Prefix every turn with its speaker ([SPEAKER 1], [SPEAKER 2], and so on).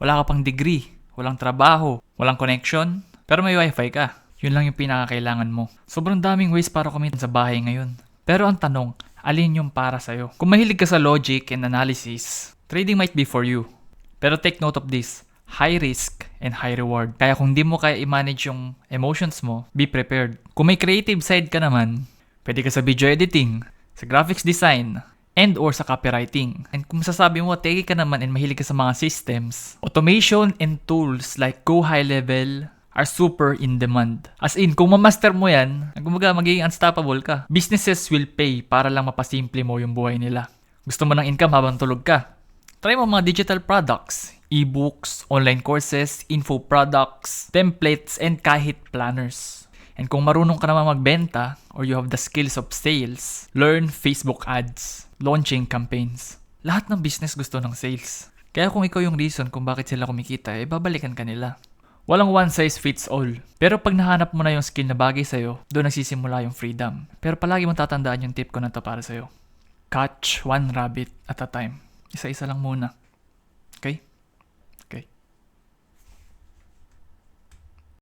[SPEAKER 1] Wala ka pang degree, walang trabaho, walang connection, pero may wifi ka. Yun lang yung pinakakailangan mo. Sobrang daming ways para kumita sa bahay ngayon. Pero ang tanong, alin yung para sa'yo? Kung mahilig ka sa logic and analysis, trading might be for you. Pero take note of this, high risk and high reward. Kaya kung di mo kaya i-manage yung emotions mo, be prepared. Kung may creative side ka naman, pwede ka sa video editing, sa graphics design, and or sa copywriting. And kung masasabi mo, teki ka naman and mahilig ka sa mga systems, automation and tools like Go High Level are super in demand. As in, kung mamaster mo yan, magiging unstoppable ka. Businesses will pay para lang mapasimple mo yung buhay nila. Gusto mo ng income habang tulog ka? Try mo mga digital products, e-books, online courses, info products, templates, and kahit planners. And kung marunong ka naman magbenta or you have the skills of sales, learn Facebook ads, launching campaigns. Lahat ng business gusto ng sales. Kaya kung ikaw yung reason kung bakit sila kumikita, babalikan ka nila. Walang one size fits all. Pero pag nahanap mo na yung skill na bagay sa'yo, doon nagsisimula yung freedom. Pero palagi mong tatandaan yung tip ko na to para sa'yo. Catch one rabbit at a time. Isa-isa lang muna. Okay?